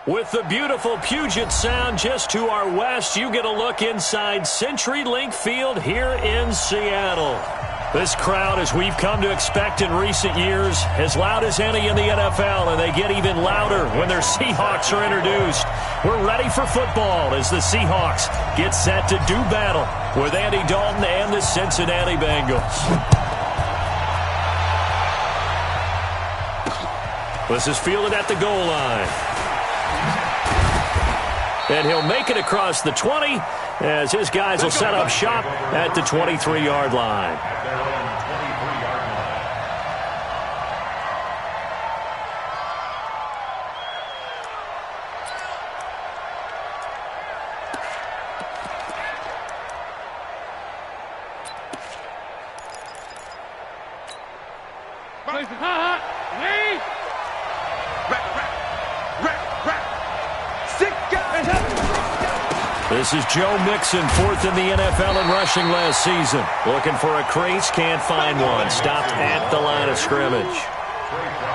With the beautiful Puget Sound just to our west, you get a look inside CenturyLink Field here in Seattle. This crowd, as we've come to expect in recent years, as loud as any in the NFL, and they get even louder when their Seahawks are introduced. We're ready for football as the Seahawks get set to do battle with Andy Dalton and the Cincinnati Bengals. This is fielded at the goal line. And he'll make it across the 20 as his guys will set up shop at the 23-yard line. This is Joe Mixon, fourth in the NFL in rushing last season. Looking for a crease, can't find one. Stopped at the line of scrimmage.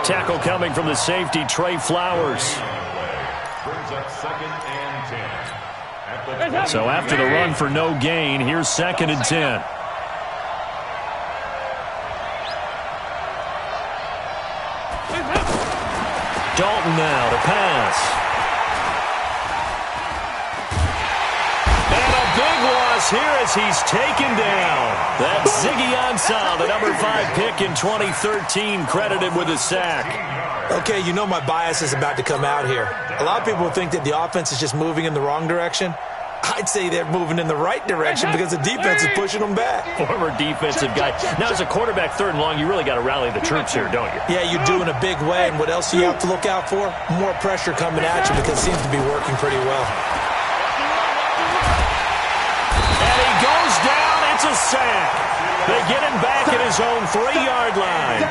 Tackle coming from the safety, Trey Flowers. So after the run for no gain, here's 2nd and 10. Dalton now to pass. Here as he's taken down. That's Ziggy Ansah, the number 5 pick in 2013, credited with a sack. Okay, you know my bias is about to come out here. A lot of people think that the offense is just moving in the wrong direction. I'd say they're moving in the right direction because the defense is pushing them back. Former defensive guy. Now, as a quarterback, 3rd and long, you really got to rally the troops here, don't you? Yeah, you do in a big way. And what else do you have to look out for? More pressure coming at you because it seems to be working pretty well. It's a sack. They get him back at his own 3-yard line.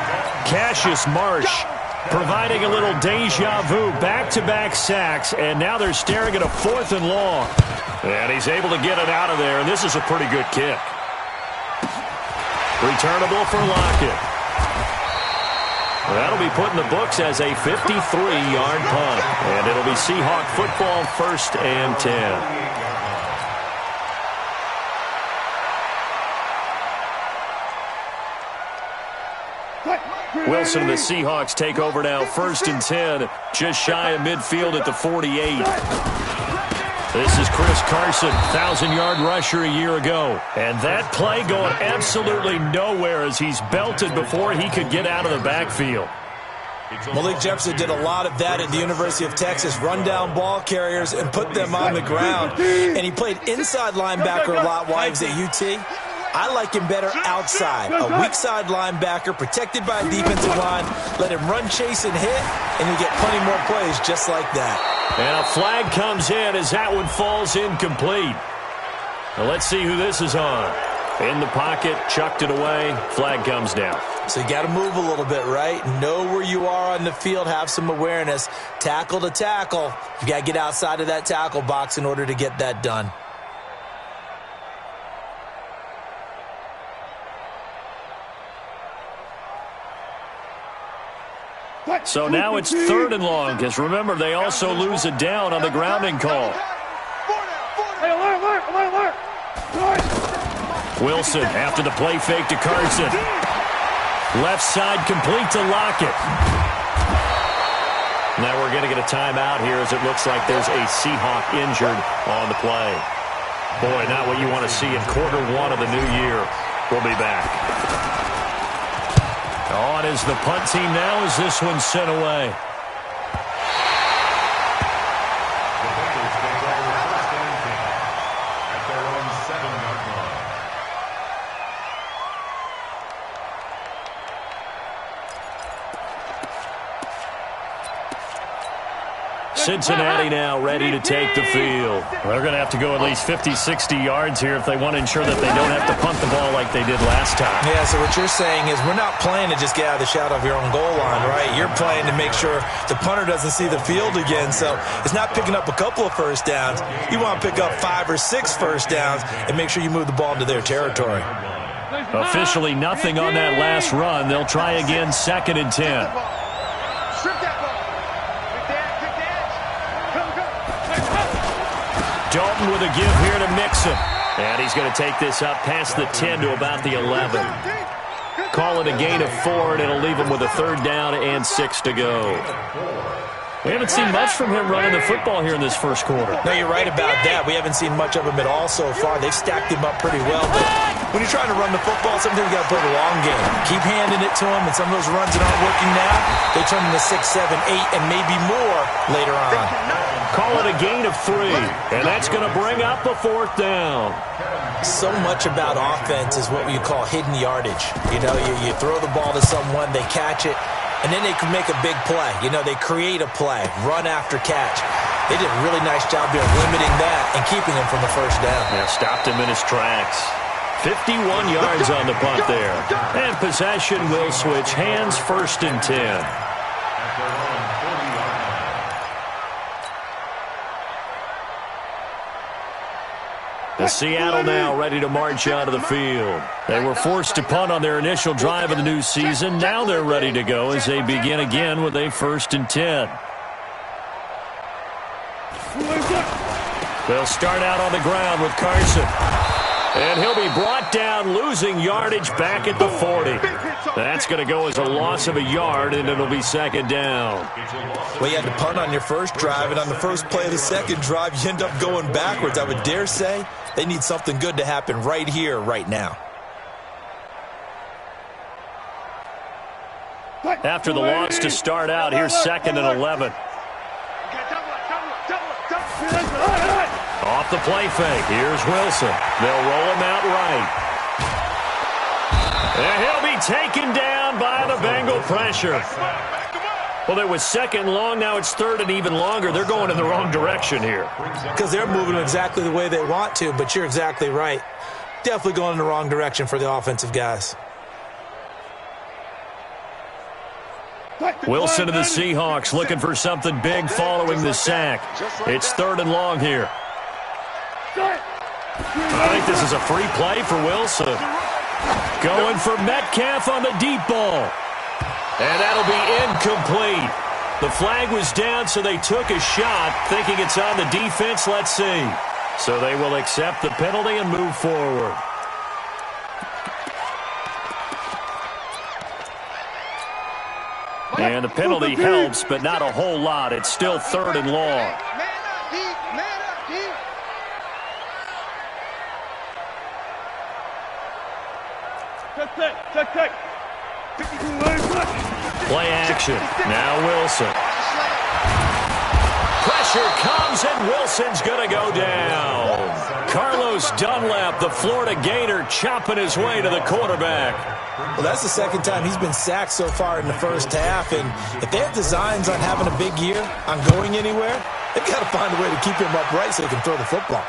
Cassius Marsh providing a little deja vu. Back-to-back sacks, and now they're staring at a 4th and long. And he's able to get it out of there, and this is a pretty good kick. Returnable for Lockett. That'll be put in the books as a 53-yard punt. And it'll be Seahawk football, 1st and 10. Wilson and the Seahawks take over now, 1st and 10, just shy of midfield at the 48. This is Chris Carson, 1,000-yard rusher a year ago. And that play going absolutely nowhere as he's belted before he could get out of the backfield. Malik Jefferson did a lot of that at the University of Texas, run down ball carriers and put them on the ground. And he played inside linebacker a lot while he was at UT. I like him better outside. A weak side linebacker protected by a defensive line. Let him run, chase, and hit, and he'll get plenty more plays just like that. And a flag comes in as that one falls incomplete. Now let's see who this is on. In the pocket, chucked it away, flag comes down. So you got to move a little bit, right? Know where you are on the field, have some awareness. Tackle to tackle. You got to get outside of that tackle box in order to get that done. So now it's 3rd and long, because remember, they also lose a down on the grounding call. Wilson after the play fake to Carson. Left side complete to Lockett. Now we're going to get a timeout here as it looks like there's a Seahawk injured on the play. Boy, not what you want to see in quarter 1 of the new year. We'll be back. On is the punt team now as this one's sent away. Cincinnati now ready to take the field. They're going to have to go at least 50, 60 yards here if they want to ensure that they don't have to punt the ball like they did last time. Yeah, so what you're saying is we're not playing to just get out of the shadow of your own goal line, right? You're playing to make sure the punter doesn't see the field again. So it's not picking up a couple of first downs. You want to pick up 5 or 6 first downs and make sure you move the ball into their territory. Officially nothing on that last run. They'll try again, 2nd and 10. Dalton with a give here to Mixon. And he's going to take this up past the 10 to about the 11. Call it a gain of 4, and it'll leave him with a 3rd down and 6 to go. We haven't seen much from him running the football here in this first quarter. No, you're right about that. We haven't seen much of him at all so far. They've stacked him up pretty well. But when you're trying to run the football, sometimes you got to play the long game. Keep handing it to him, and some of those runs that aren't working now, they turn into 6, 7, 8, and maybe more later on. Call it a gain of 3, and that's going to bring up the 4th down. So much about offense is what you call hidden yardage. You know, you throw the ball to someone, they catch it, and then they can make a big play. You know, they create a play, run after catch. They did a really nice job there limiting that and keeping him from the 1st down. Yeah, stopped him in his tracks. 51 yards on the punt there. And possession will switch hands, 1st and 10. The Seattle now ready to march out of the field. They were forced to punt on their initial drive of the new season. Now they're ready to go as they begin again with a 1st and 10. They'll start out on the ground with Carson. And he'll be brought down, losing yardage back at the 40. That's going to go as a loss of a yard, and it'll be 2nd down. Well, you had to punt on your first drive, and on the first play of the second drive, you end up going backwards. I would dare say they need something good to happen right here, right now. After the loss to start out, here's 2nd and 11. Off the play fake, here's Wilson. They'll roll him out right. And he'll be taken down by the Bengal pressure. Well, it was 2nd long, now it's 3rd and even longer. They're going in the wrong direction here. Because they're moving exactly the way they want to, but you're exactly right. Definitely going in the wrong direction for the offensive guys. Wilson of the Seahawks looking for something big following the sack. It's 3rd and long here. I think this is a free play for Wilson. Going for Metcalf on the deep ball. And that'll be incomplete. The flag was down, so they took a shot, thinking it's on the defense. Let's see. So they will accept the penalty and move forward. And the penalty helps, but not a whole lot. It's still 3rd and long. Play action. Now Wilson. Pressure comes, and Wilson's going to go down. Carlos Dunlap, the Florida Gator, chopping his way to the quarterback. Well, that's the 2nd time he's been sacked so far in the first half, and if they have designs on having a big year, on going anywhere, they've got to find a way to keep him upright so they can throw the football.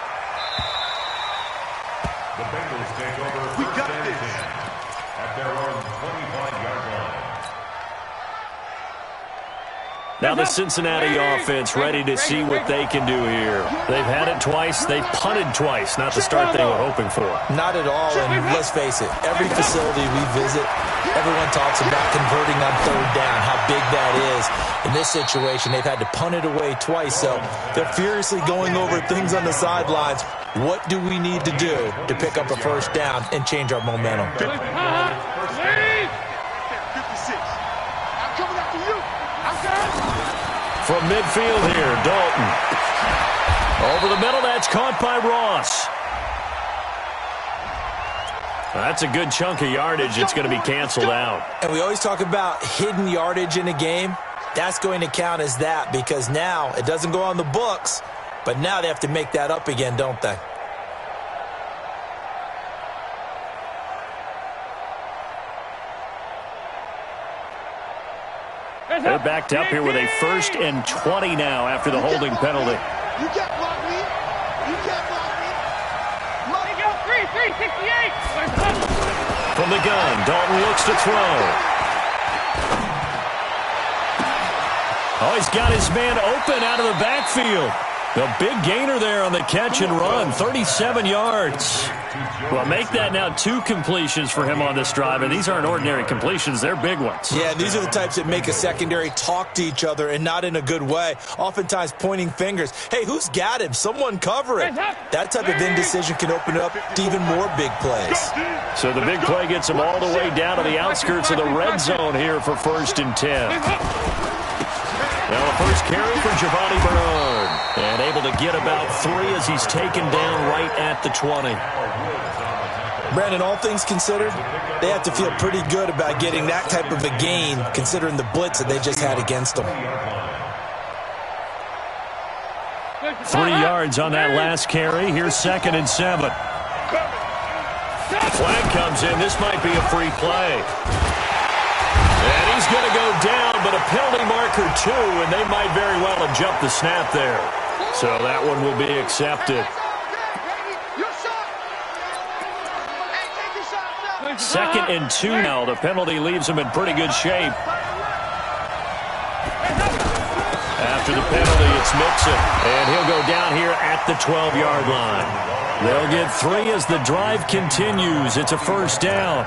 The Bengals take over. We got this at their own 25-yard line. Now the Cincinnati offense ready to see what they can do here. They've had it twice. They've punted twice. Not the start they were hoping for. Not at all, and let's face it, every facility we visit, everyone talks about converting on 3rd down, how big that is. In this situation, they've had to punt it away twice, so they're furiously going over things on the sidelines. What do we need to do to pick up a 1st down and change our momentum? From midfield here, Dalton. Over the middle, that's caught by Ross. That's a good chunk of yardage. It's going to be canceled out. And we always talk about hidden yardage in a game. That's going to count as that because now it doesn't go on the books, but now they have to make that up again, don't they? They're backed up here with a 1st and 20 now after the holding penalty. You can't block me. You can't block me. He got 368. From the gun, Dalton looks to throw. Oh, he's got his man open out of the backfield. The big gainer there on the catch and run, 37 yards. Well, make that now 2 completions for him on this drive, and these aren't ordinary completions. They're big ones. Yeah, and these are the types that make a secondary talk to each other and not in a good way, oftentimes pointing fingers. Hey, who's got him? Someone cover it. That type of indecision can open up to even more big plays. So the big play gets him all the way down to the outskirts of the red zone here for 1st and 10. Now the first carry for Giovanni Bernard. And able to get about 3 as he's taken down right at the 20. Brandon, all things considered, they have to feel pretty good about getting that type of a gain considering the blitz that they just had against them. 3 yards on that last carry. Here's 2nd and 7. Flag comes in. This might be a free play. And he's going to go down, but a penalty marker too, and they might very well have jumped the snap there. So that one will be accepted. 2nd and 2 now. The penalty leaves him in pretty good shape. After the penalty, it's Mixon, and he'll go down here at the 12-yard line. They'll get 3 as the drive continues. It's a 1st down.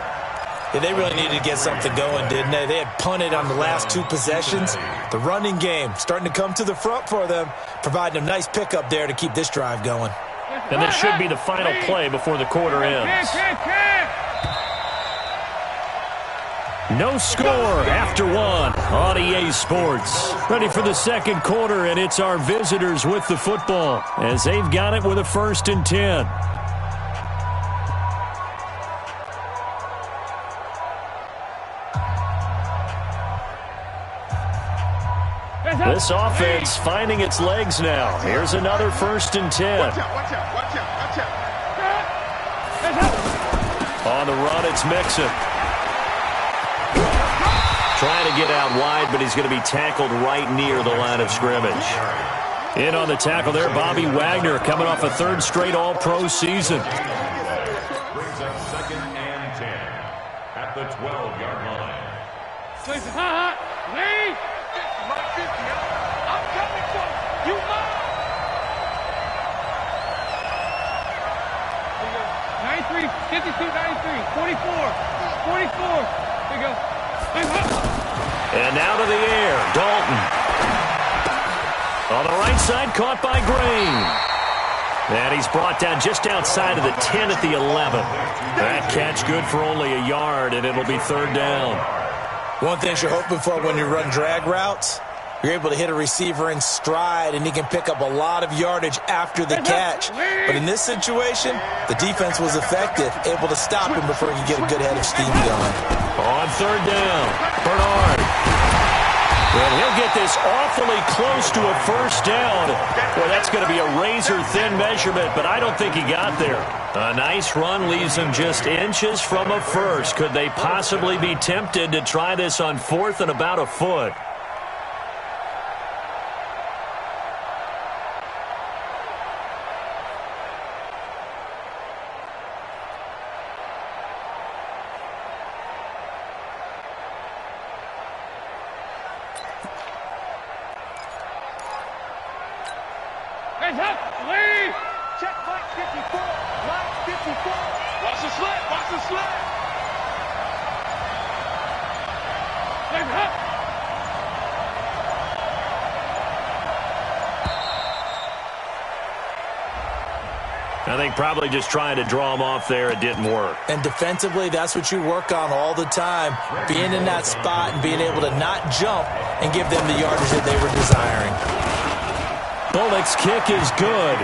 Yeah, they really needed to get something going, didn't they? They had punted on the last 2 possessions. The running game starting to come to the front for them, providing a nice pickup there to keep this drive going. And this should be the final play before the quarter ends. No score after 1 on EA Sports. Ready for the 2nd quarter, and it's our visitors with the football as they've got it with a 1st and 10. This offense finding its legs now. Here's another 1st and 10. Watch out. On the run, it's Mixon. Trying to get out wide, but he's going to be tackled right near the line of scrimmage. In on the tackle there, Bobby Wagner, coming off a 3rd straight All-Pro season. Brings up 2nd and 10 at the 12-yard line. Lead! I'm coming for you. You must. 93, 52, 93, 44. There you go. And now to the air, Dalton. On the right side, caught by Green. And he's brought down just outside of the 10 at the 11. That catch good for only a yard, and it'll be 3rd down. One thing you're hoping for when you run drag routes, you're able to hit a receiver in stride, and he can pick up a lot of yardage after the catch. But in this situation, the defense was effective, able to stop him before he could get a good head of steam going. On 3rd down, Bernard. And he'll get this awfully close to a 1st down. Boy, that's going to be a razor-thin measurement, but I don't think he got there. A nice run leaves him just inches from a 1st. Could they possibly be tempted to try this on 4th and about a foot? Check Mike 54. Mike 54. Watch the slip. Watch the slip. I think probably just trying to draw him off there, it didn't work. And defensively, that's what you work on all the time, being in that spot and being able to not jump and give them the yardage that they were desiring. Bullock's kick is good.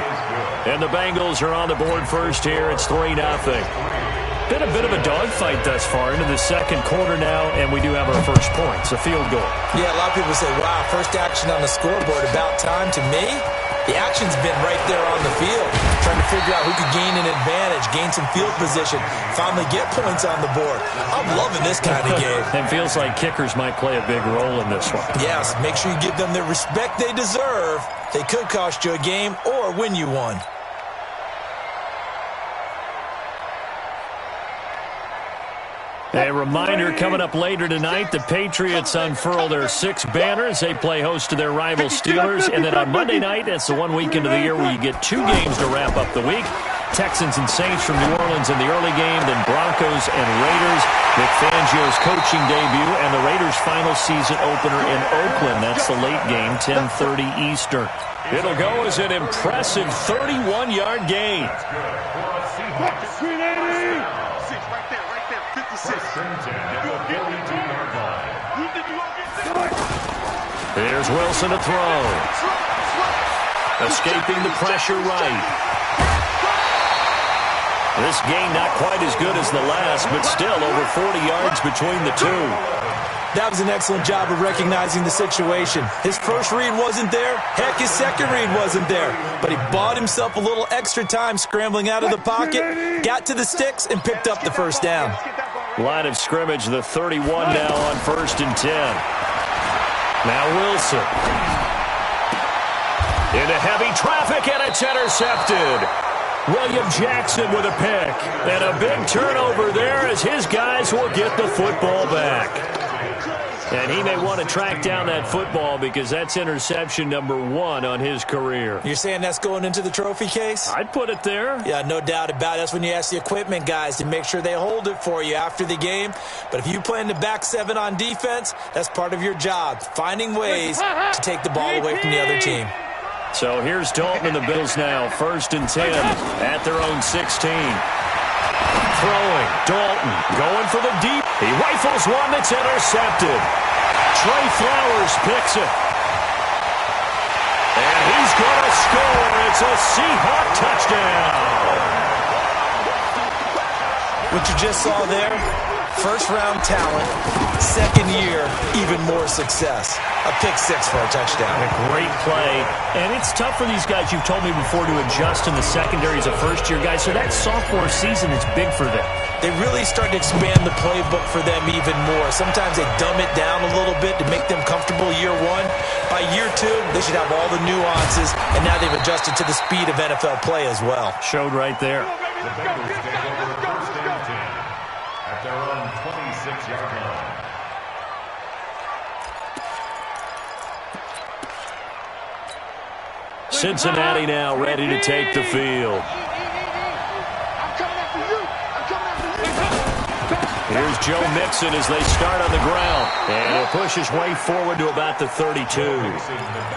And the Bengals are on the board first here. It's 3-0. Been a bit of a dogfight thus far into the 2nd quarter now, and we do have our first points, a field goal. Yeah, a lot of people say, wow, first action on the scoreboard, about time. To me, the action's been right there on the field, trying to figure out who could gain an advantage, gain some field position, finally get points on the board. I'm loving this kind of game. It feels like kickers might play a big role in this one. Yes, make sure you give them the respect they deserve. They could cost you a game or win you one. A reminder coming up later tonight, the Patriots unfurl their 6 banners. They play host to their rival Steelers. And then on Monday night, that's the one weekend of the year where you get 2 games to wrap up the week. Texans and Saints from New Orleans in the early game, then Broncos and Raiders. Vic Fangio's coaching debut and the Raiders' final season opener in Oakland. That's the late game, 10:30 Eastern. It'll go as an impressive 31-yard gain. Here's Wilson to throw. Escaping the pressure right. This gain not quite as good as the last, but still over 40 yards between the two. That was an excellent job of recognizing the situation. His first read wasn't there. Heck, his second read wasn't there. But he bought himself a little extra time scrambling out of the pocket, got to the sticks, and picked up the first down. Line of scrimmage, the 31 now on 1st and 10. Now Wilson. Into heavy traffic, and it's intercepted. William Jackson with a pick. And a big turnover there as his guys will get the football back. And he may want to track down that football because that's interception number 1 on his career. You're saying that's going into the trophy case? I'd put it there. Yeah, no doubt about it. That's when you ask the equipment guys to make sure they hold it for you after the game. But if you play in the back 7 on defense, that's part of your job, finding ways to take the ball away from the other team. So here's Dalton and the Bills now, 1st and 10 at their own 16. Throwing, Dalton going for the deep. He rifles one that's intercepted. Trey Flowers picks it. And he's going to score. It's a Seahawk touchdown. What you just saw there, first-round talent, second year, even more success. A pick 6 for a touchdown. A great play. And it's tough for these guys, you've told me before, to adjust in the secondary as a first-year guy. So that sophomore season is big for them. They really start to expand the playbook for them even more. Sometimes they dumb it down a little bit to make them comfortable year 1. By year 2, they should have all the nuances, and now they've adjusted to the speed of NFL play as well. Showed right there. The Bengals take over 1st and 10 at their own 26-yard line. Cincinnati now ready to take the field. Here's Joe Mixon as they start on the ground. And he'll push his way forward to about the 32.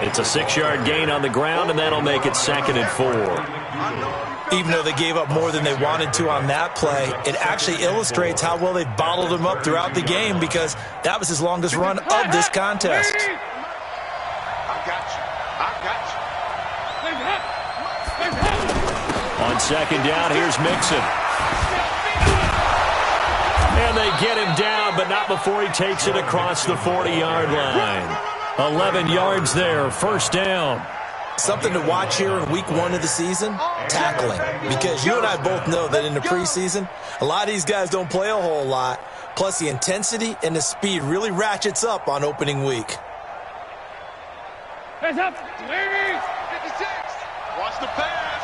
It's a 6-yard gain on the ground, and that'll make it 2nd and 4. Even though they gave up more than they wanted to on that play, it actually illustrates how well they bottled him up throughout the game because that was his longest run of this contest. I got you. On 2nd down, here's Mixon. And they get him down, but not before he takes it across the 40-yard line. 11 yards there, 1st down. Something to watch here in week 1 of the season, tackling. Because you and I both know that in the preseason, a lot of these guys don't play a whole lot. Plus, the intensity and the speed really ratchets up on opening week. Hands up, ladies! 56! Watch the pass.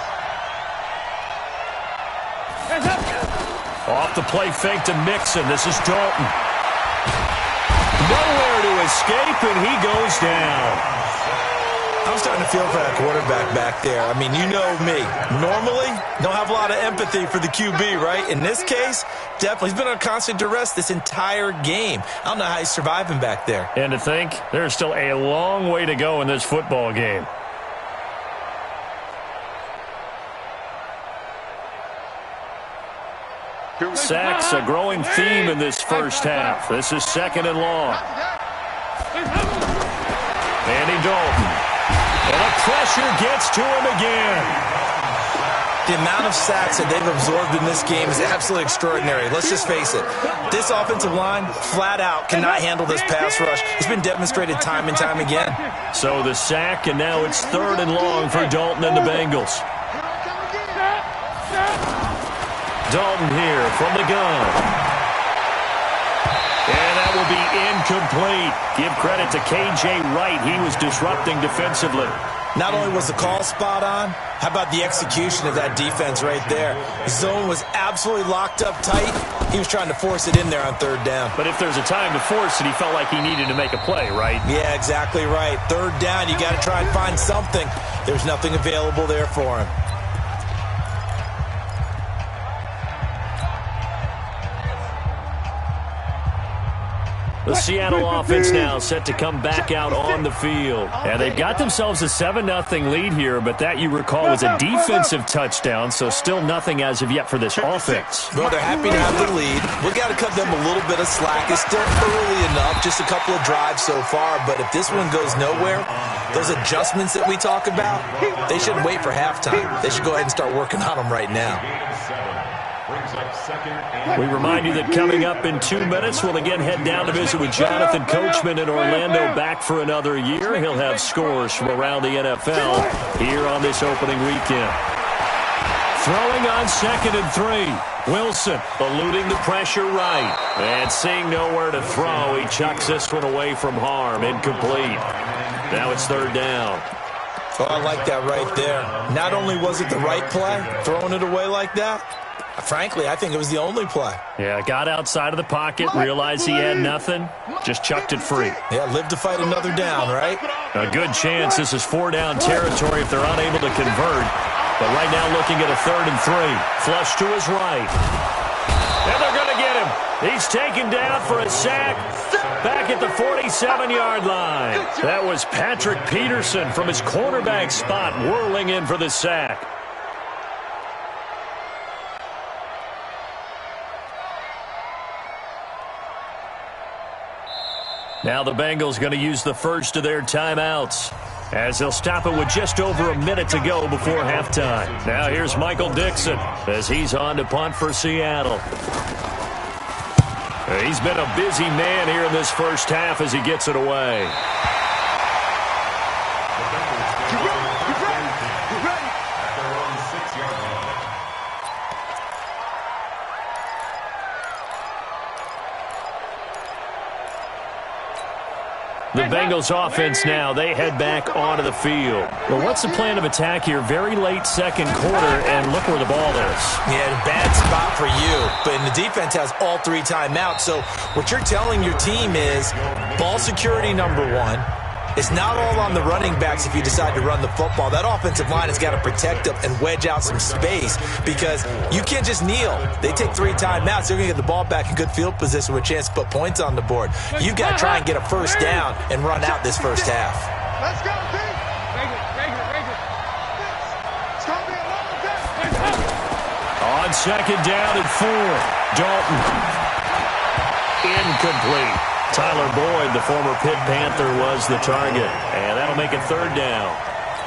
Hands up! Off the play fake to Mixon. This is Dalton. Nowhere to escape, and he goes down. I'm starting to feel for that quarterback back there. I mean, you know me. Normally, don't have a lot of empathy for the QB, right? In this case, definitely. He's been on constant duress this entire game. I don't know how he's surviving back there. And to think, there's still a long way to go in this football game. Sacks, a growing theme in this first half. This is 2nd and long. Andy Dalton. And the pressure gets to him again. The amount of sacks that they've absorbed in this game is absolutely extraordinary. Let's just face it. This offensive line, flat out, cannot handle this pass rush. It's been demonstrated time and time again. So the sack, and now it's 3rd and long for Dalton and the Bengals. Dalton here from the gun. And that will be Incomplete. Give credit to K.J. Wright. He was disrupting defensively. Not only was the call spot on, how about the execution of that defense right there? The zone was absolutely locked up tight. He was trying to force it in there on third down. But if there's a time to force it, he felt like he needed to make a play, right? Yeah, exactly right. Third down, you got to try and find something. There's nothing available there for him. The Seattle offense now set to come back out on the field. And they've got themselves a 7-0 lead here, but that, you recall, was a defensive touchdown, so still nothing as of yet for this offense. Well, they're happy to have the lead. We've got to cut them a little bit of slack. It's still early enough, just a couple of drives so far, but if this one goes nowhere, those adjustments that we talk about, they shouldn't wait for halftime. They should go ahead and start working on them right now. We remind you that coming up in 2 minutes, we'll again head down to visit with Jonathan Coachman in Orlando, back for another year. He'll have scores from around the NFL here on this opening weekend. Throwing on 2nd and 3. Wilson eluding the pressure right. And seeing nowhere to throw, he chucks this one away from harm. Incomplete. Now it's 3rd down. Oh, I like that right there. Not only was it the right play, throwing it away like that, frankly, I think it was the only play. Yeah, got outside of the pocket, realized he had nothing, just chucked it free. Yeah, live to fight another down, right? A good chance this is 4-down territory if they're unable to convert. But right now looking at a 3rd and 3. Flush to his right. And they're going to get him. He's taken down for a sack back at the 47-yard line. That was Patrick Peterson from his cornerback spot whirling in for the sack. Now the Bengals going to use the first of their timeouts, as they'll stop it with just over a minute to go before halftime. Now here's Michael Dixon as he's on to punt for Seattle. He's been a busy man here in this first half as he gets it away. The Bengals offense now, they head back onto the field. Well, what's the plan of attack here? Very late second quarter, and look where the ball is. Yeah, bad spot for you. But the defense has all 3 timeouts. So what you're telling your team is ball security number 1. It's not all on the running backs if you decide to run the football. That offensive line has got to protect them and wedge out some space because you can't just kneel. They take 3 timeouts. They're going to get the ball back in good field position with a chance to put points on the board. You've got to try and get a first down and run out this first half. Let's go, D. It's going to be a long day. On 2nd down and 4, Dalton. Incomplete. Tyler Boyd, the former Pitt Panther, was the target. And that'll make it 3rd down.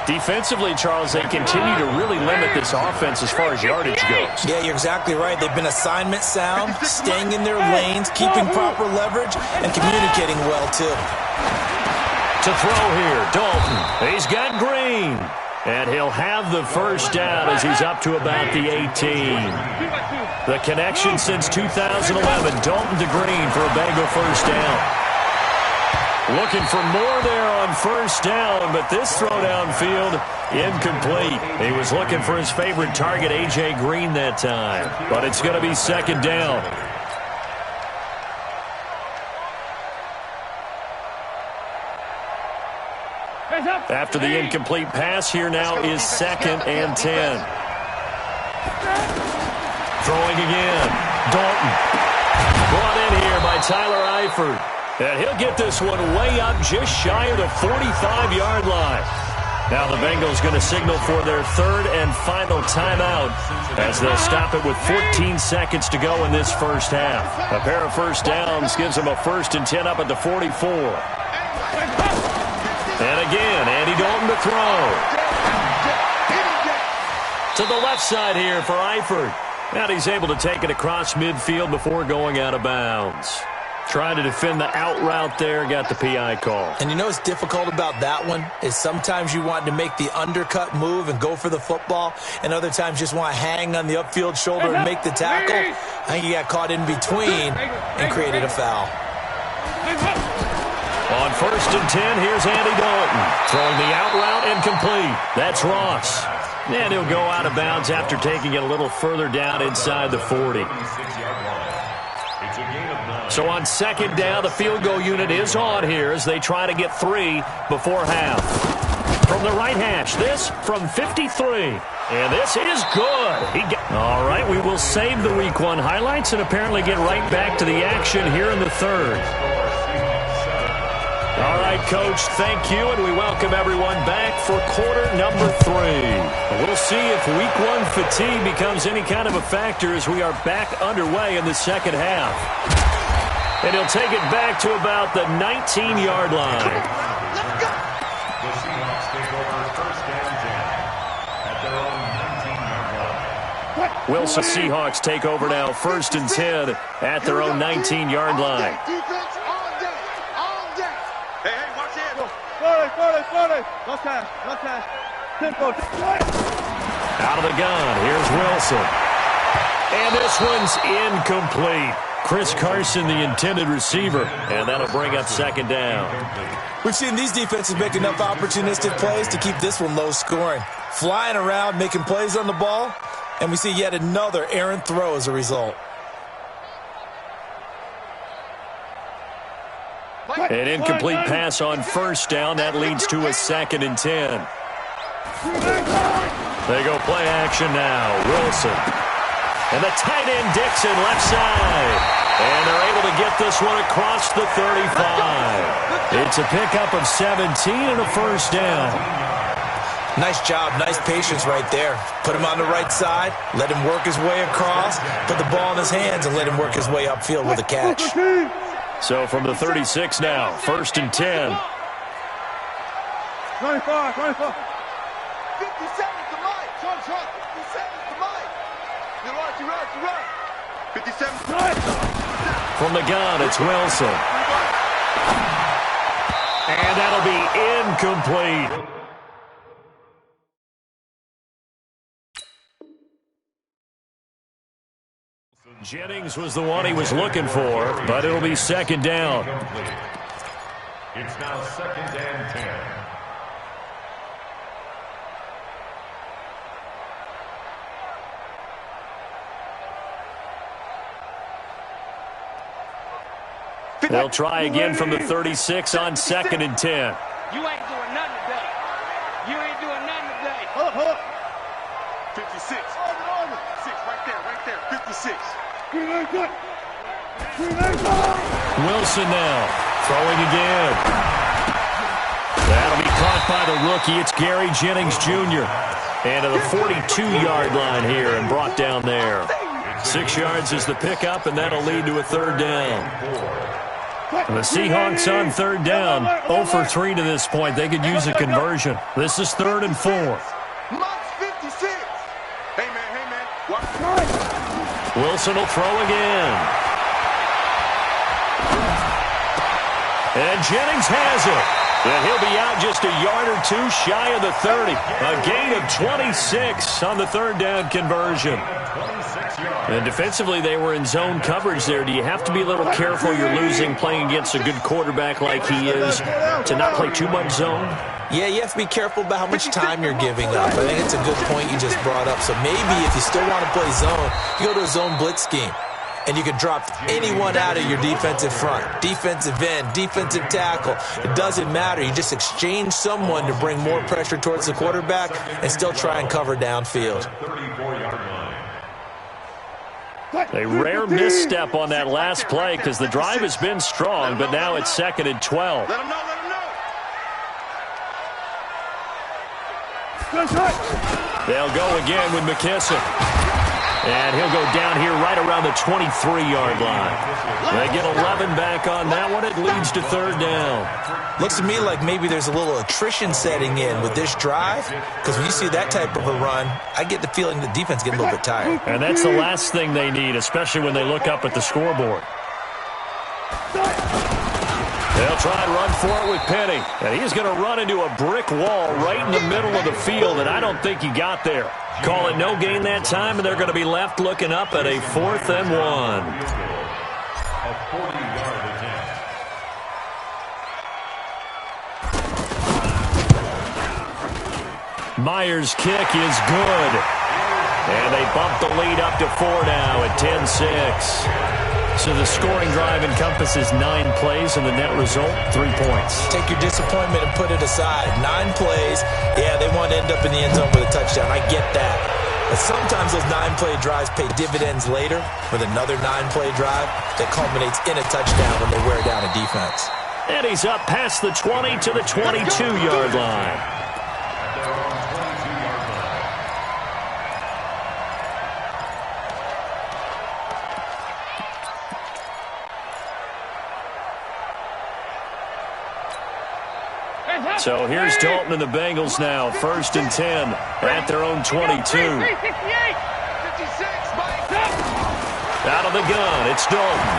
Defensively, Charles, they continue to really limit this offense as far as yardage goes. Yeah, you're exactly right. They've been assignment sound, staying in their lanes, keeping proper leverage, and communicating well, too. To throw here, Dalton. He's got Green. And he'll have the first down as he's up to about the 18. The connection since 2011, Dalton to Green for a Bengal first down. Looking for more there on first down, but this throw downfield, incomplete. He was looking for his favorite target, A.J. Green, that time. But it's going to be 2nd down. After the incomplete pass, here now is 2nd and 10. Throwing again. Dalton. Brought in here by Tyler Eifert. And he'll get this one way up just shy of the 45-yard line. Now the Bengals going to signal for their 3rd and final timeout as they'll stop it with 14 seconds to go in this first half. A pair of first downs gives them a 1st and 10 up at the 44. And again, Andy Dalton to throw. To the left side here for Eifert. And he's able to take it across midfield before going out of bounds. Trying to defend the out route there, got the PI call. And you know what's difficult about that one is sometimes you want to make the undercut move and go for the football, and other times just want to hang on the upfield shoulder and make the tackle. I think he got caught in between and created a foul. On 1st and 10, here's Andy Dalton. Throwing the out route incomplete. That's Ross. And he'll go out of bounds after taking it a little further down inside the 40. So on 2nd down, the field goal unit is on here as they try to get 3 before half. From the right hash, this from 53. And this is good. All right, we will save the Week 1 highlights and apparently get right back to the action here in the 3rd. All right, Coach, thank you, and we welcome everyone back for quarter number 3. We'll see if Week 1 fatigue becomes any kind of a factor as we are back underway in the 2nd half. And he'll take it back to about the 19-yard line. The Seahawks take over 1st and 10 at their own 19-yard line. Wilson Seahawks take over now 1st and 10 at their own 19-yard line. Defense all day. All day. Hey, watch it. 40. No cash. Tempo. Out of the gun, here's Wilson. And this one's incomplete. Chris Carson, the intended receiver, and that'll bring up 2nd down. We've seen these defenses make enough opportunistic plays to keep this one low scoring. Flying around, making plays on the ball, and we see yet another errant throw as a result. An incomplete pass on 1st down. That leads to a 2nd and 10. They go play action now. Wilson. And the tight end Dixon left side. And they're able to get this one across the 35. It's a pickup of 17 and a 1st down. Nice job, nice patience right there. Put him on the right side, let him work his way across, put the ball in his hands, and let him work his way upfield with a catch. So from the 36 now, 1st and 10. 25. 57 to Mike. Short. 57 to Mike. You're right. 57. From the gun, it's Wilson. And that'll be incomplete. Jennings was the one he was looking for, but it'll be 2nd down. It's now 2nd and 10. They'll try again from the 36 on 2nd and 10. You ain't doing nothing today. 56. 6 right there. 56. Wilson now throwing again. That'll be caught by the rookie. It's Gary Jennings Jr. And to the 42-yard line here and brought down there. 6 yards is the pickup, and that'll lead to a 3rd down. And the Seahawks on 3rd down, 0 for 3 to this point. They could use a conversion. This is 3rd and 4. Mike's 56. Hey, man. Wilson will throw again. And Jennings has it. And he'll be out just a yard or 2 shy of the 30. A gain of 26 on the 3rd down conversion. And defensively, they were in zone coverage there. Do you have to be a little careful? You're losing playing against a good quarterback like he is to not play too much zone? Yeah, you have to be careful about how much time you're giving up. I think it's a good point you just brought up. So maybe if you still want to play zone, you go to a zone blitz scheme. And you can drop anyone out of your defensive front, defensive end, defensive tackle. It doesn't matter. You just exchange someone to bring more pressure towards the quarterback and still try and cover downfield. A rare misstep on that last play because the drive has been strong, but now it's 2nd and 12. Let him know. They'll go again with McKissick. And he'll go down here right around the 23-yard line. They get 11 back on that one. It leads to 3rd down. Looks to me like maybe there's a little attrition setting in with this drive, because when you see that type of a run, I get the feeling the defense getting a little bit tired. And that's the last thing they need, especially when they look up at the scoreboard. They'll try and run for it with Penny. And he's going to run into a brick wall right in the middle of the field, and I don't think he got there. Call it no gain that time, and they're going to be left looking up at a 4th and 1. Myers' kick is good. And they bump the lead up to 4 now at 10-6. So the scoring drive encompasses 9 plays, and the net result, 3 points. Take your disappointment and put it aside. 9 plays, yeah, they want to end up in the end zone with a touchdown. I get that. But sometimes those 9-play drives pay dividends later with another 9-play drive that culminates in a touchdown when they wear down a defense. And he's up past the 20 to the 22-yard line. So here's Dalton and the Bengals now, 1st and 10 at their own 22. Out of the gun, it's Dalton.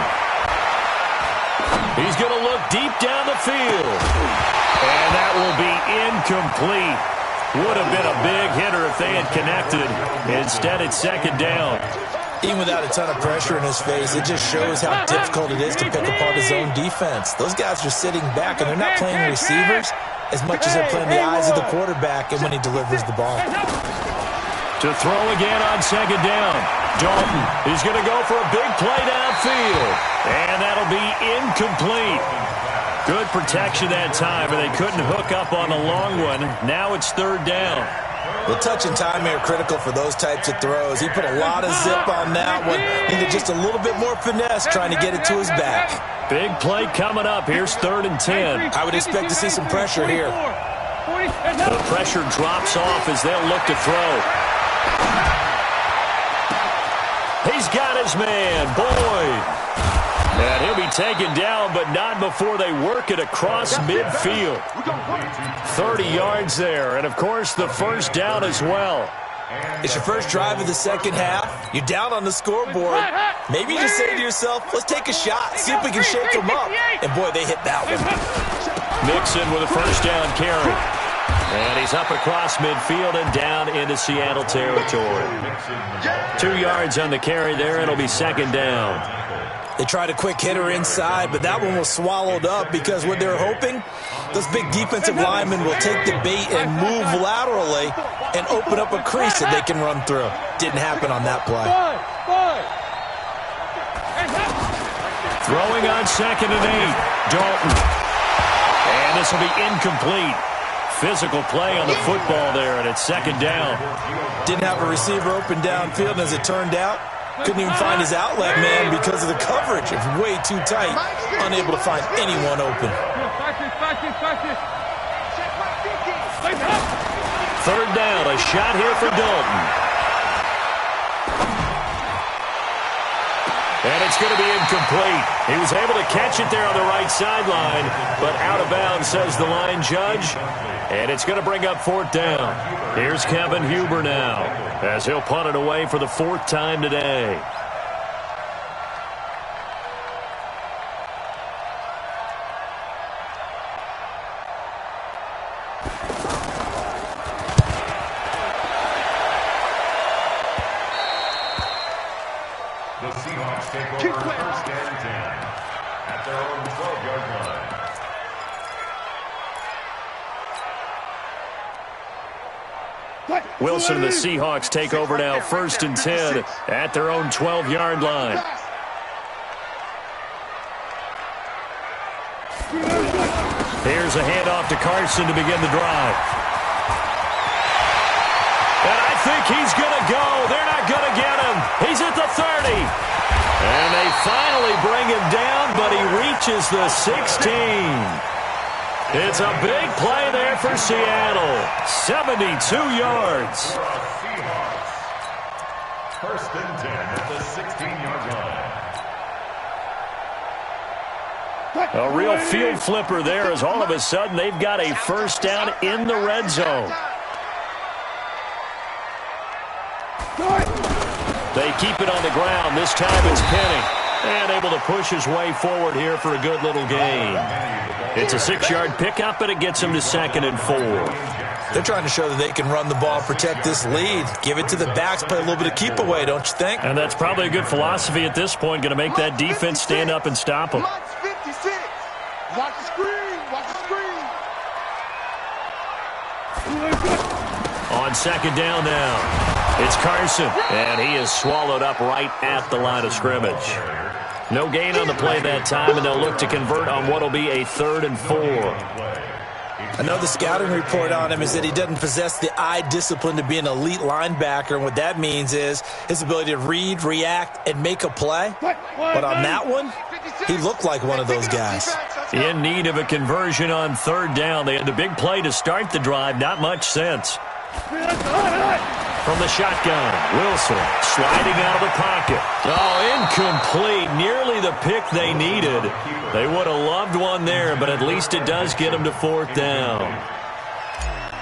He's going to look deep down the field. And that will be incomplete. Would have been a big hitter if they had connected. Instead, it's 2nd down. Even without a ton of pressure in his face, it just shows how difficult it is to pick apart his own defense. Those guys are sitting back, and they're not playing receivers as much as they're playing the eyes of the quarterback and when he delivers the ball. To throw again on 2nd down. Dalton is going to go for a big play downfield. And that'll be incomplete. Good protection that time, and they couldn't hook up on the long one. Now it's 3rd down. The touch and time are critical for those types of throws. He put a lot of zip on that one. Needed just a little bit more finesse trying to get it to his back. Big play coming up. Here's 3rd and 10. I would expect to see some pressure here. The pressure drops off as they'll look to throw. He's got his man, Boyd. And he'll be taken down, but not before they work it across midfield. 30 yards there, and of course the 1st down as well. It's your first drive of the second half. You're down on the scoreboard. Maybe you just say to yourself, let's take a shot, see if we can shake them up. And boy, they hit that one. Mixon with a 1st down carry. And he's up across midfield and down into Seattle territory. 2 yards on the carry there. It'll be 2nd down. They tried a quick hitter inside, but that one was swallowed up because what they're hoping, those big defensive linemen will take the bait and move laterally and open up a crease that they can run through. Didn't happen on that play. Throwing on 2nd and 8. Dalton. And this will be incomplete. Physical play on the football there, and it's 2nd down. Didn't have a receiver open downfield, and as it turned out, couldn't even find his outlet man because of the coverage. It was way too tight, unable to find anyone open. 3rd down, a shot here for Dalton. And it's going to be incomplete. He was able to catch it there on the right sideline, but out of bounds, says the line judge. And it's going to bring up 4th down. Here's Kevin Huber now, as he'll punt it away for the 4th time today. The Seahawks take over 1st and 10 at their own 12-yard line. Wilson and the Seahawks take over now, 1st and 10 at their own 12-yard line. Here's a handoff to Carson to begin the drive. And I think he's going to go. They're not going to get him. He's at the 30. And they finally bring him down, but he reaches the 16. It's a big play there for Seattle. 72 yards. 1st and 10 at the 16-yard line. A real field flipper there as all of a sudden they've got a 1st down in the red zone. They keep it on the ground. This time it's Penny. And able to push his way forward here for a good little gain. It's a 6-yard pickup, but it gets him to 2nd and 4. They're trying to show that they can run the ball, protect this lead. Give it to the backs, play a little bit of keep away, don't you think? And that's probably a good philosophy at this point, going to make that defense stand up and stop them. Watch 56. Watch the screen. Watch the screen. On second down now, it's Carson, and he is swallowed up right at the line of scrimmage. No gain on the play that time, and they'll look to convert on what will be a 3rd and 4. I know the scouting report on him is that he doesn't possess the eye discipline to be an elite linebacker, and what that means is his ability to read, react, and make a play. But on that one, he looked like one of those guys. In need of a conversion on 3rd down. They had the big play to start the drive, not much sense. From the shotgun, Wilson sliding out of the pocket. Oh, incomplete. Nearly the pick they needed. They would have loved one there, but at least it does get them to 4th down.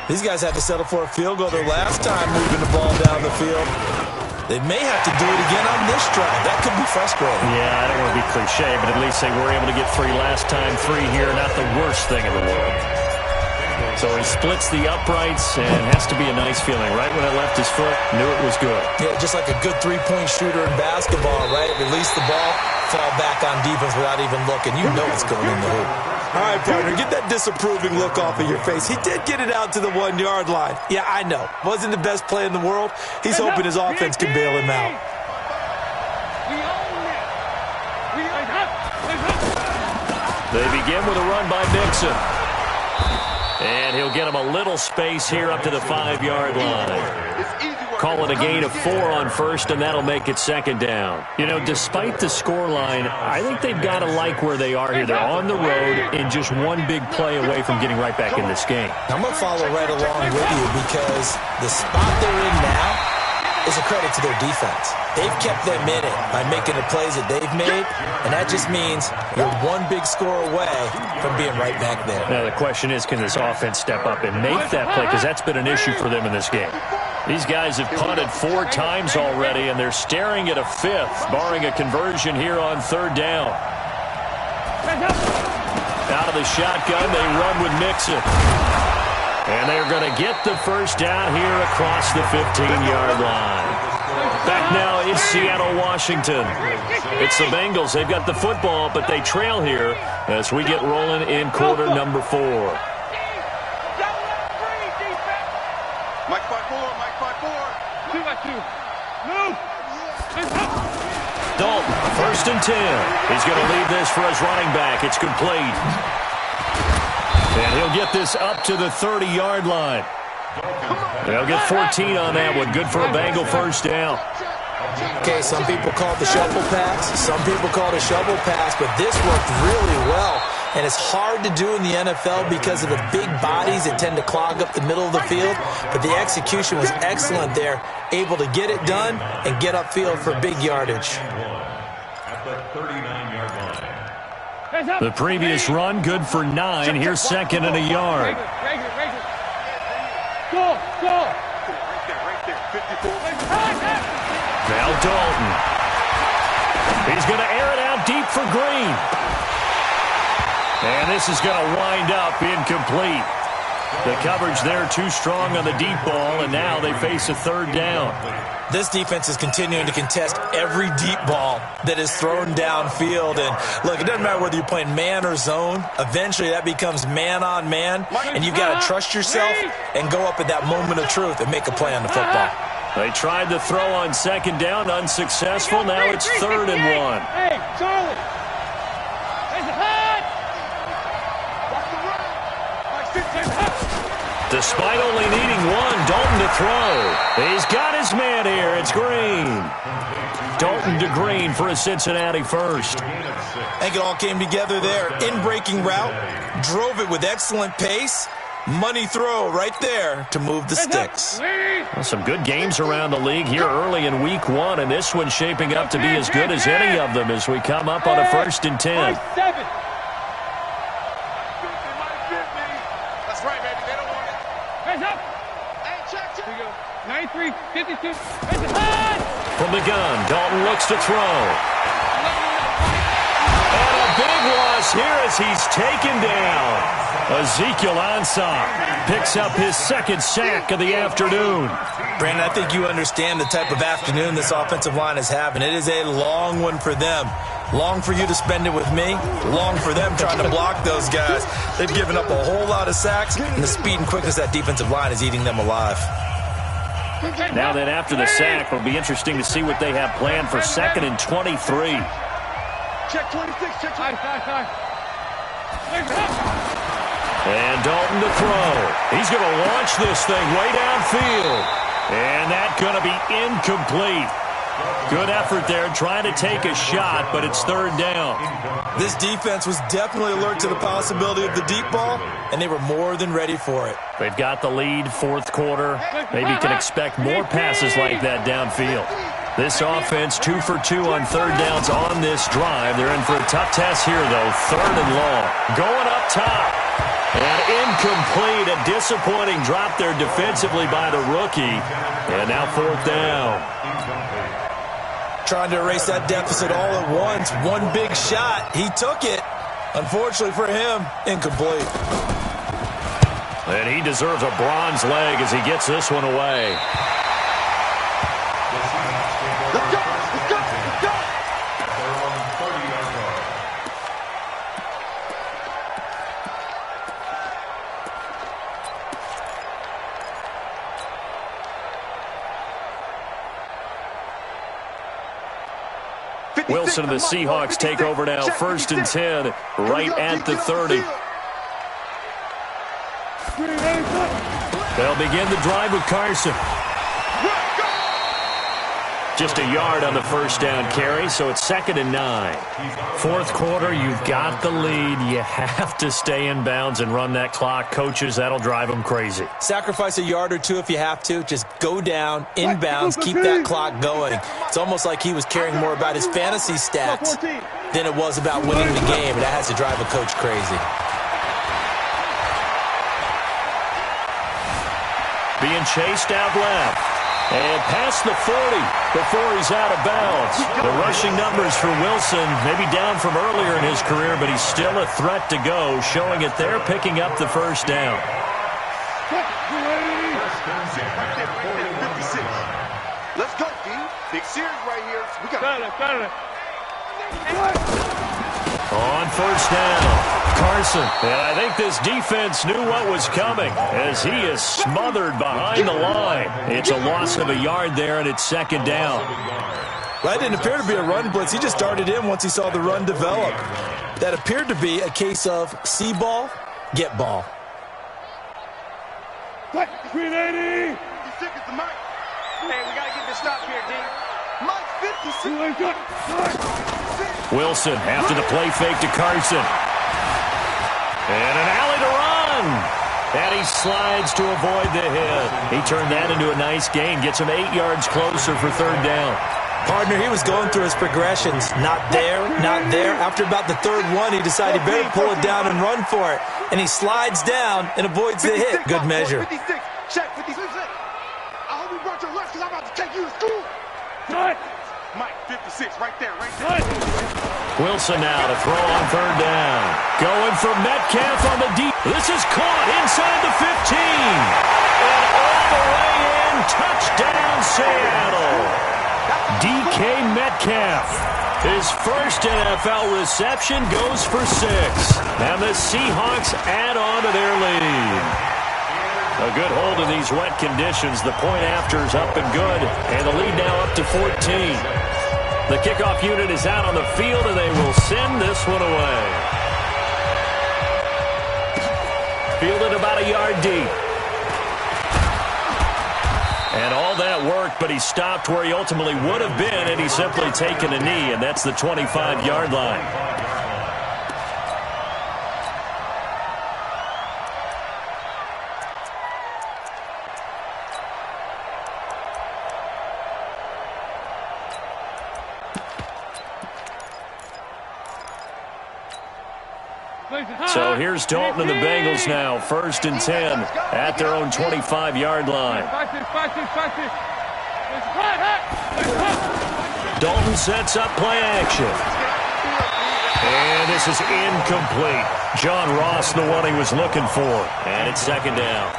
These guys had to settle for a field goal their last time moving the ball down the field. They may have to do it again on this drive. That could be frustrating. Yeah, I don't want to be cliche, but at least they were able to get 3 last time. 3 here, not the worst thing in the world. So he splits the uprights, and it has to be a nice feeling. Right when it left his foot, knew it was good. Yeah, just like a good three-point shooter in basketball, right? Release the ball, fall back on defense without even looking. You know it's going in the hoop. All right, partner, get that disapproving look off of your face. He did get it out to the 1-yard line. Yeah, I know. Wasn't the best play in the world. He's hoping his offense can bail him out. They begin with a run by Mixon. And he'll get him a little space here up to the 5-yard line. Call it a gain of 4 on 1st, and that'll make it 2nd down. You know, despite the scoreline, I think they've got to like where they are here. They're on the road and just one big play away from getting right back in this game. I'm going to follow right along with you because the spot they're in now is a credit to their defense. They've kept them in it by making the plays that they've made, and that just means you're one big score away from being right back there. Now, the question is, can this offense step up and make that play? Because that's been an issue for them in this game. These guys have punted 4 times already, and they're staring at a 5th, barring a conversion here on 3rd down. Out of the shotgun, they run with Mixon. And they're going to get the 1st down here across the 15-yard line. Back now, it's Seattle-Washington. It's the Bengals. They've got the football, but they trail here as we get rolling in quarter number 4. Mike 5-4, Mike 5-4. 2-2. Move. Dalton, 1st and 10. He's going to leave this for his running back. It's complete. And he'll get this up to the 30-yard line. They'll get 14 on that one. Good for a Bengal 1st down. Okay, some people call it the shuffle pass. Some people call it a shovel pass, but this worked really well. And it's hard to do in the NFL because of the big bodies that tend to clog up the middle of the field. But the execution was excellent there. Able to get it done and get upfield for big yardage. At the 39-yard line. The previous run, good for 9. Here's 2nd and a yard. Go. Right there. 54. Now Dalton. He's going to air it out deep for Green. And this is going to wind up incomplete. The coverage there too strong on the deep ball, and now they face a 3rd down. This defense is continuing to contest every deep ball that is thrown downfield. And look, it doesn't matter whether you're playing man or zone. Eventually that becomes man on man, and you've got to trust yourself and go up at that moment of truth and make a play on the football. They tried to throw on 2nd down, unsuccessful. Now it's 3rd and 1. Hey, Charlie. Despite only needing 1, Dalton to throw. He's got his man here. It's Green. Dalton to Green for a Cincinnati 1st. I think it all came together there. In-breaking route, drove it with excellent pace. Money throw right there to move the sticks. Well, some good games around the league here early in week 1, and this one's shaping up to be as good as any of them as we come up on a 1st and 10. That's right, baby. They don't want it. Hands up. Hey, check. Here you go. 93, 52. From the gun, Dalton looks to throw. And a big loss here as he's taken down. Ezekiel Ansah picks up his 2nd sack of the afternoon. Brandon, I think you understand the type of afternoon this offensive line is having. It is a long one for them. Long for you to spend it with me. Long for them trying to block those guys. They've given up a whole lot of sacks, and the speed and quickness of that defensive line is eating them alive. Now then, after the sack, it'll be interesting to see what they have planned for 2nd and 23. Check 26, check 25. And Dalton to throw. He's going to launch this thing way downfield. And that's going to be incomplete. Good effort there, trying to take a shot, but it's 3rd down. This defense was definitely alert to the possibility of the deep ball, and they were more than ready for it. They've got the lead, 4th quarter. Maybe you can expect more passes like that downfield. This offense 2 for 2 on 3rd downs on this drive. They're in for a tough test here, though. 3rd and long. Going up top. And incomplete. A disappointing drop there defensively by the rookie. And now 4th down. Trying to erase that deficit all at once. One big shot. He took it. Unfortunately for him, incomplete. And he deserves a bronze leg as he gets this one away. Let's go, let's go, let's go. At their own 30-yard line. Wilson and the Seahawks take over now, 1st and 10, right at the 30. They'll begin the drive with Carson. Just a yard on the 1st down carry, so it's 2nd and 9. 4th quarter, you've got the lead. You have to stay in bounds and run that clock. Coaches, that'll drive them crazy. Sacrifice a yard or two if you have to. Just go down, inbounds, keep that clock going. It's almost like he was caring more about his fantasy stats than it was about winning the game. That has to drive a coach crazy. Being chased out left. And past the 40 before he's out of bounds. The rushing numbers for Wilson, maybe down from earlier in his career, but he's still a threat to go, showing it there, picking up the 1st down. Let's go, D. Big series right here. We got it. On 1st down, Carson. And I think this defense knew what was coming as he is smothered behind the line. It's a loss of a yard there, and it's 2nd down. That didn't appear to be a run blitz. He just started in once he saw the run develop. That appeared to be a case of see ball, get ball. 380. 56 is the mic. Hey, we got to get this stop here, D. Mike 56. Wilson after the play fake to Carson. And an alley to run. And he slides to avoid the hit. He turned that into a nice gain. Gets him 8 yards closer for 3rd down. Partner, he was going through his progressions. Not there, not there. After about the 3rd one, he decided he better pull it down and run for it. And he slides down and avoids the hit. Good measure. 56. Check 56. I hope you brought your lunch because I'm about to take you to school. Cut. Mike 56 right there, right there. Wilson now to throw on 3rd down. Going for Metcalf on the deep. This is caught inside the 15. And all the way in. Touchdown, Seattle. DK Metcalf. His first NFL reception goes for 6. And the Seahawks add on to their lead. A good hold in these wet conditions. The point after is up and good. And the lead now up to 14. The kickoff unit is out on the field, and they will send this one away. Fielded about a yard deep. And all that worked, but he stopped where he ultimately would have been, and he's simply taken a knee, and that's the 25-yard line. So here's Dalton and the Bengals now, 1st and 10 at their own 25-yard line. Dalton sets up play action. And this is incomplete. John Ross, the one he was looking for. And it's 2nd down.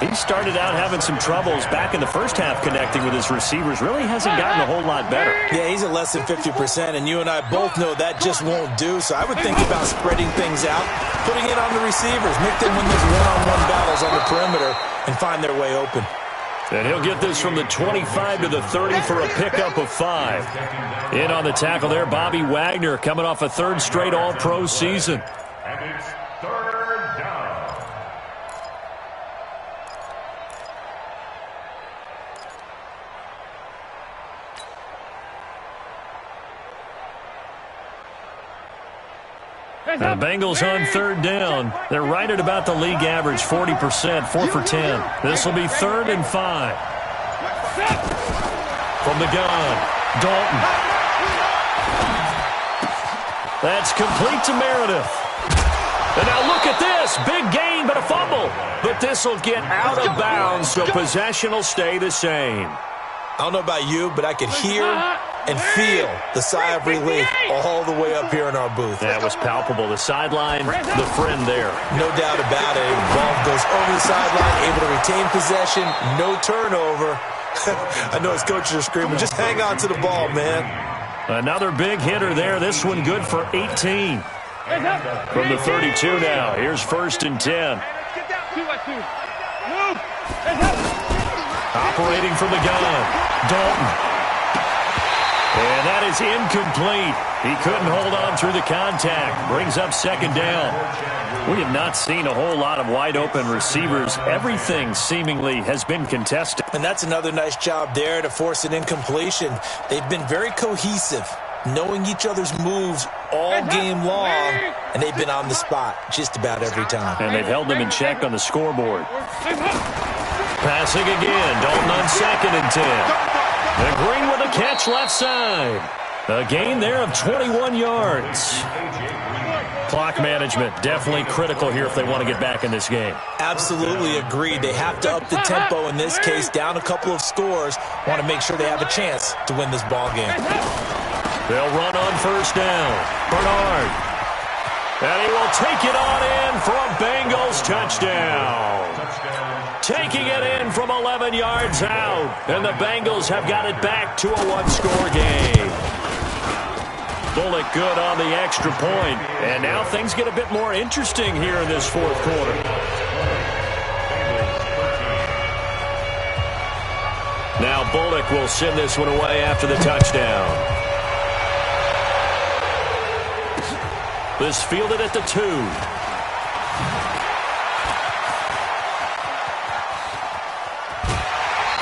He started out having some troubles back in the first half connecting with his receivers. Really hasn't gotten a whole lot better. Yeah, he's at less than 50%, and you and I both know that just won't do. So I would think about spreading things out, putting it on the receivers, make them win those one-on-one battles on the perimeter, and find their way open. And he'll get this from the 25 to the 30 for a pickup of 5. In on the tackle there, Bobby Wagner, coming off a third straight All-Pro season. And it's third down. The Bengals on third down. They're right at about the league average, 40%, 4 for 10. This will be 3rd and 5. From the gun, Dalton. That's complete to Meredith. And now look at this. Big gain, but a fumble. But this will get out of bounds, so possession will stay the same. I don't know about you, but I could hear and feel the sigh of relief all the way up here in our booth. That was palpable. The sideline, the friend there. No doubt about it. Ball goes over the sideline, able to retain possession, no turnover. I know his coaches are screaming, just hang on to the ball, man. Another big hitter there. This one good for 18. From the 32 now. Here's 1st and 10. Operating from the gun, Dalton. And that is incomplete. He couldn't hold on through the contact. Brings up 2nd down. We have not seen a whole lot of wide-open receivers. Everything seemingly has been contested. And that's another nice job there to force an incompletion. They've been very cohesive, knowing each other's moves all game long, and they've been on the spot just about every time. And they've held them in check on the scoreboard. Passing again, Dalton on 2nd and 10. And Green with a catch left side. A gain there of 21 yards. Clock management definitely critical here if they want to get back in this game. Absolutely agreed. They have to up the tempo in this case, down a couple of scores. Want to make sure they have a chance to win this ball game. They'll run on 1st down. Bernard. And he will take it on in for a Bengals touchdown. Taking it in from 11 yards out. And the Bengals have got it back to a 1-score game. Bullock good on the extra point. And now things get a bit more interesting here in this 4th quarter. Now Bullock will send this one away after the touchdown. This fielded at the 2.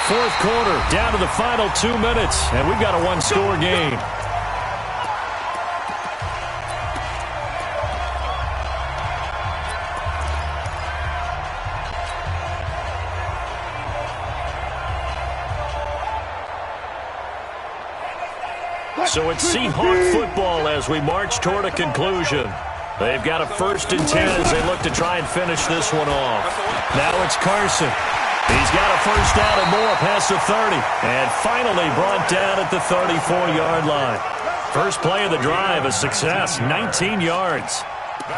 4th quarter, down to the final 2 minutes, and we've got a 1-score game. So it's Seahawk football as we march toward a conclusion. They've got a 1st and 10 as they look to try and finish this one off. Now it's Carson. He's got a 1st down and more past the 30. And finally brought down at the 34-yard line. First play of the drive, a success, 19 yards.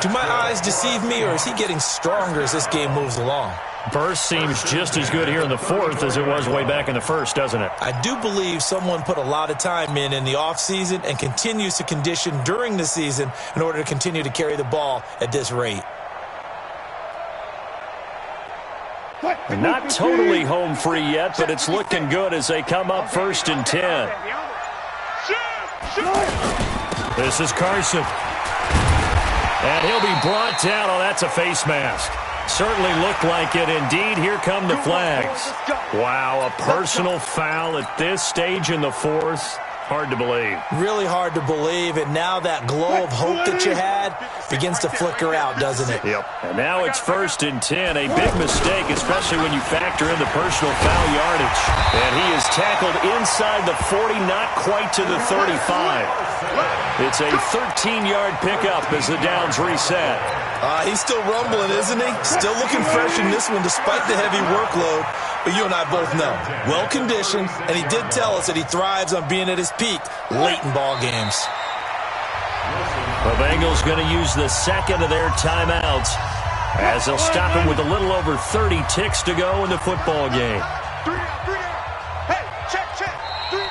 Do my eyes deceive me, or is he getting stronger as this game moves along? Burst seems just as good here in the 4th as it was way back in the 1st, doesn't it? I do believe someone put a lot of time in the offseason and continues to condition during the season in order to continue to carry the ball at this rate. Not totally home free yet, but it's looking good as they come up 1st and 10. This is Carson. And he'll be brought down. Oh, that's a face mask. Certainly looked like it. Indeed, here come the flags. Wow, a personal foul at this stage in the 4th. Hard to believe. Really hard to believe, and now that glow of hope that you had begins to flicker out, doesn't it? Yep. And now it's 1st and 10. A big mistake, especially when you factor in the personal foul yardage. And he is tackled inside the 40, not quite to the 35. It's a 13-yard pickup as the downs reset. He's still rumbling, isn't he? Still looking fresh in this one despite the heavy workload. But you and I both know, well-conditioned, and he did tell us that he thrives on being at his peak late in ball games. The Bengals going to use the 2nd of their timeouts as they'll stop him with a little over 30 ticks to go in the football game.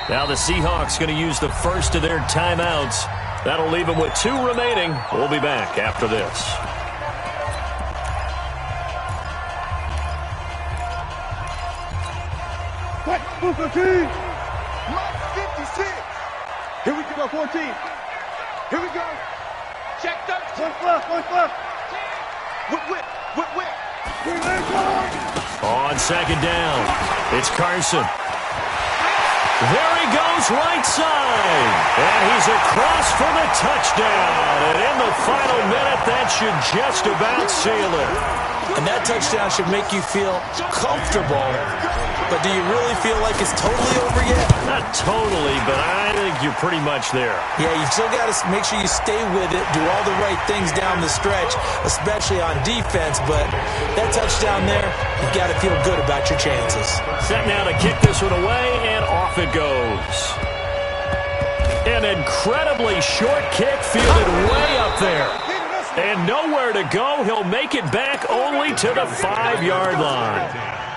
Now the Seahawks going to use the 1st of their timeouts. That'll leave them with 2 remaining. We'll be back after this. What? 15. Mike 56. Here we go, 14. Here we go. Check 13. One left. Whip. On second down, it's Carson. There he goes right side. And he's across for the touchdown. And in the final minute, that should just about seal it. And that touchdown should make you feel comfortable. But do you really feel like it's totally over yet? Not totally, but I think you're pretty much there. Yeah, you still got to make sure you stay with it, do all the right things down the stretch, especially on defense. But that touchdown there, you've got to feel good about your chances. Set now to kick this one away, and off it goes. An incredibly short kick fielded way up there. And nowhere to go. He'll make it back only to the 5-yard line.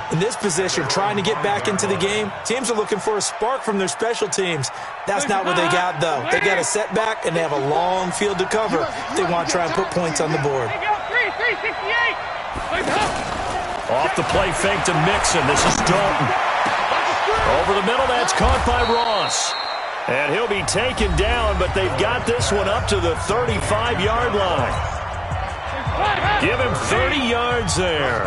In this position, trying to get back into the game, teams are looking for a spark from their special teams. That's not what they got, though. They got a setback, and they have a long field to cover if they want to try and put points on the board. Off the play fake to Mixon. This is Dalton. Over the middle, that's caught by Ross. And he'll be taken down, but they've got this one up to the 35-yard line. Give him 30 yards there.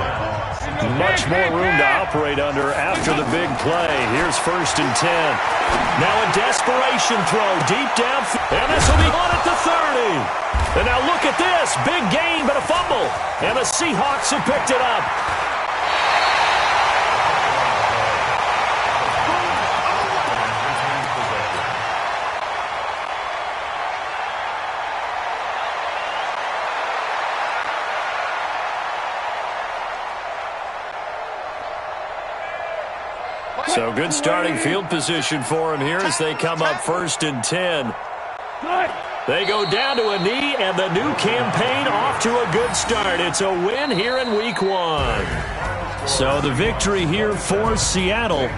Much more room to operate under after the big play. Here's 1st and 10. Now a desperation throw deep down. And this will be on at the 30. And now look at this. Big gain, but a fumble. And the Seahawks have picked it up. So good starting field position for him here as they come up 1st and 10. They go down to a knee, and the new campaign off to a good start. It's a win here in Week 1. So the victory here for Seattle.